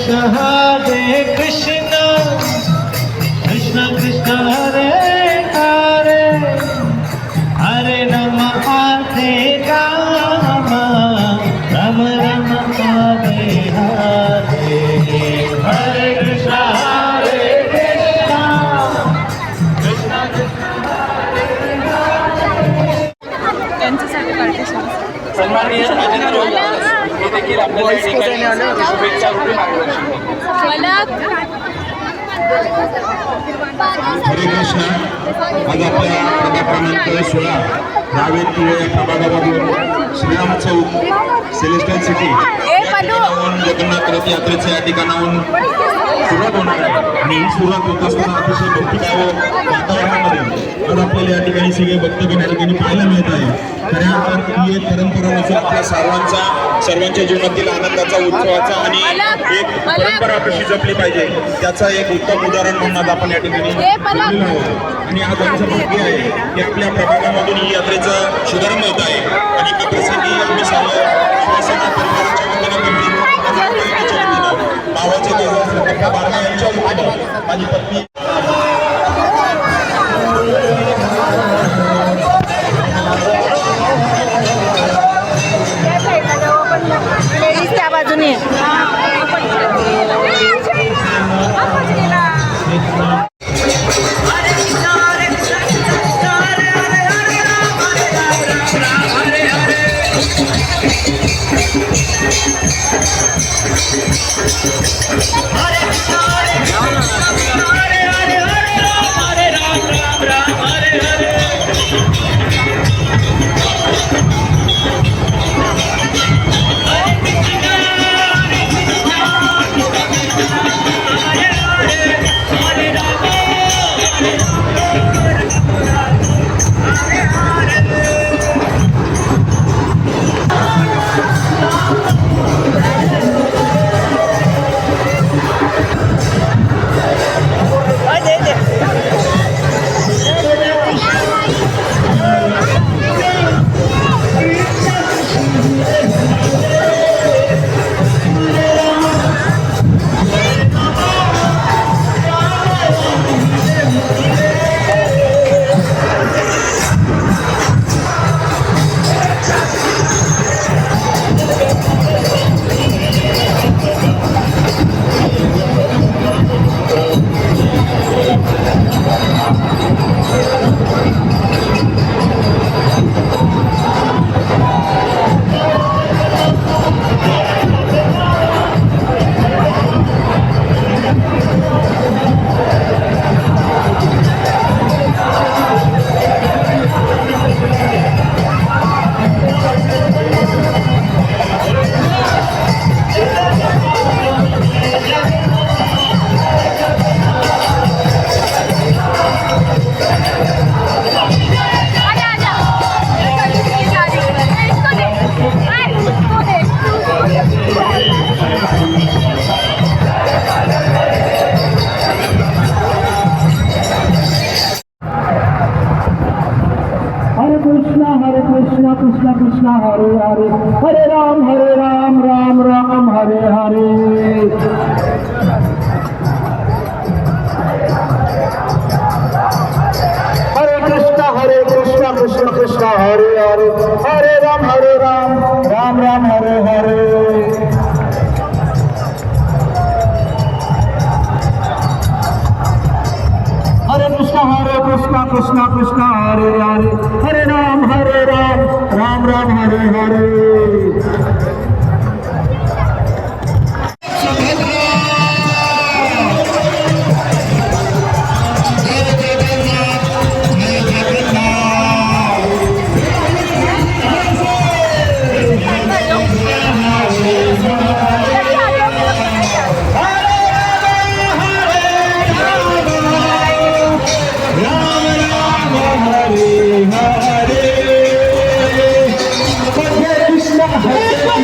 Krishna Hare Krishna Krishna Krishna Hare Hare Hare Rama Hare Rama Rama Rama Hare Hare Hare Krishna Hare Krishna Krishna Krishna त्यांच्यासाठी partition सन्माननीय राजेंद्र हे देखील आपल्याला या ठिकाणी शुभेच्छा रूपी मार्गदर्शन हरे कृष्ण. आज आपल्या प्रभाग क्रमांक 16 रावेत या प्रभागामधून श्रीराम चौक सेलेस्टियल सिटी जगन्नाथ रथ यात्रेच्या या ठिकाणाहून सुरुवात होणार आहे आणि ही सुरुवात होत असताना अतिशय भक्तिमय वातावरणामध्ये आज आपल्याला या ठिकाणी सगळे भक्तगण या ठिकाणी पाहायला मिळत आहे. खऱ्या अर्थात ही एक परंपरा नसून आपल्या सर्वांच्या जीवनातील आनंदाचा उत्सवाचा आणि एक परंपरा कशी जपली पाहिजे त्याचा एक उत्तम उदाहरण म्हणून आज आपण या ठिकाणी आणि आज आमचं भाग्य आहे की आपल्या प्रभागामधून ही यात्रेचा शुभारंभ होत आहे आणि त्या प्रसंगी आम्ही सर्व शिवसेना परिवाराच्या वतीनं भावाचे बाळा यांच्या वतीनं माझी पत्नी त्या बाजूने Krishna Krishna Krishna Hare Hare Hare Ram Ram Ram Hare Hare Hare Krishna Krishna Krishna Hare Hare Hare Ram Ram Hare Hare Hare Krishna Krishna Krishna Hare Hare Hare Ram Ram Hare Hare Hare Krishna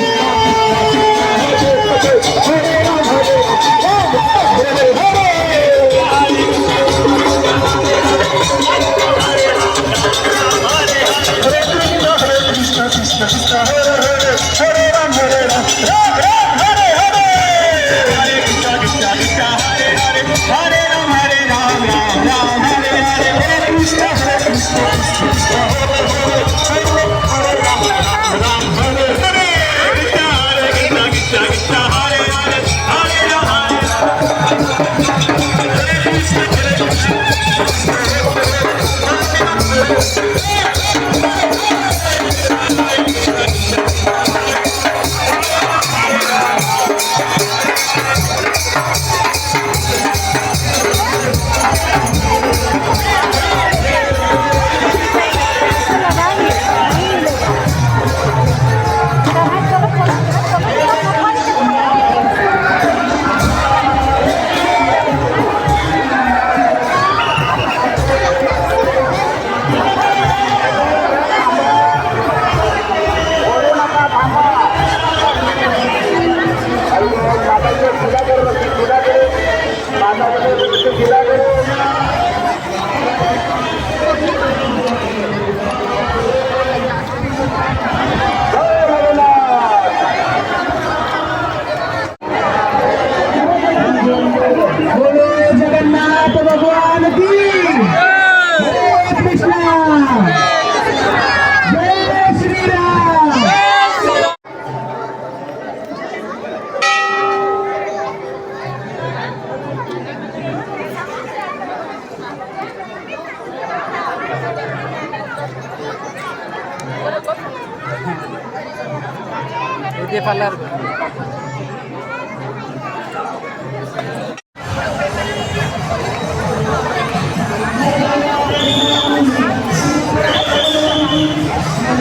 ফেলার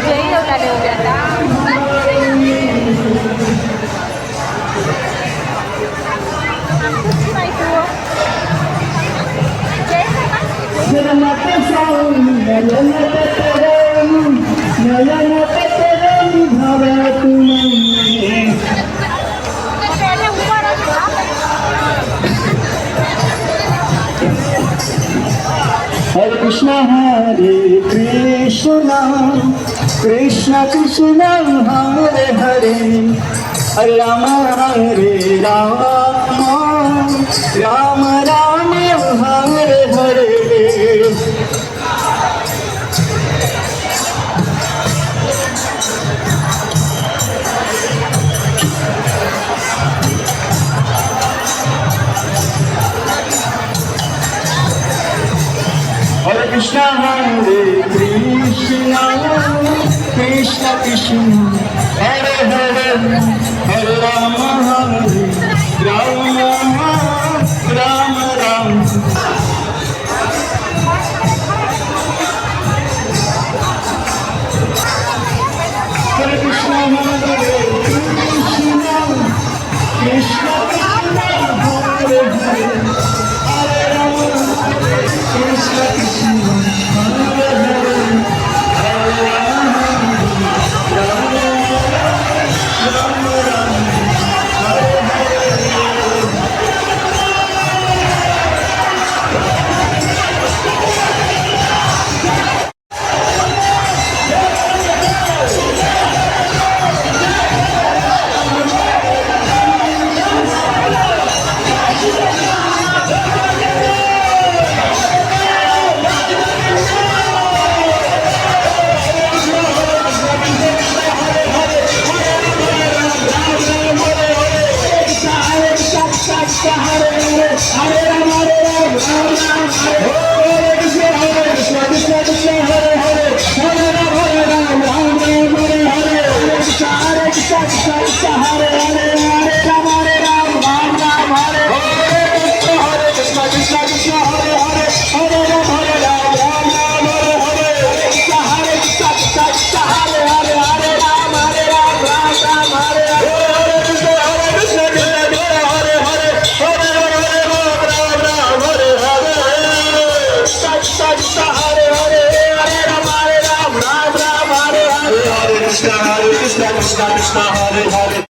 यही होता हो गया था जन्नत साऊं जन्नत तेरे जन्नत तेरे निभावे तूने पहले ऊपर हरे Krishna Krishna Krishna Hare Hare Hare Ram Ram Ram Hare Hare Hare Krishna, Krishna Krishna, Hare Hare, Hare Rama, Rama Rama. Hare Krishna, Krishna Krishna, Hare Hare, Hare Rama, Krishna Krishna, Hare Hare, Hare Rama, Rama Rama, Hare Hare. Krishna, Krishna, Krishna, Hare Hare.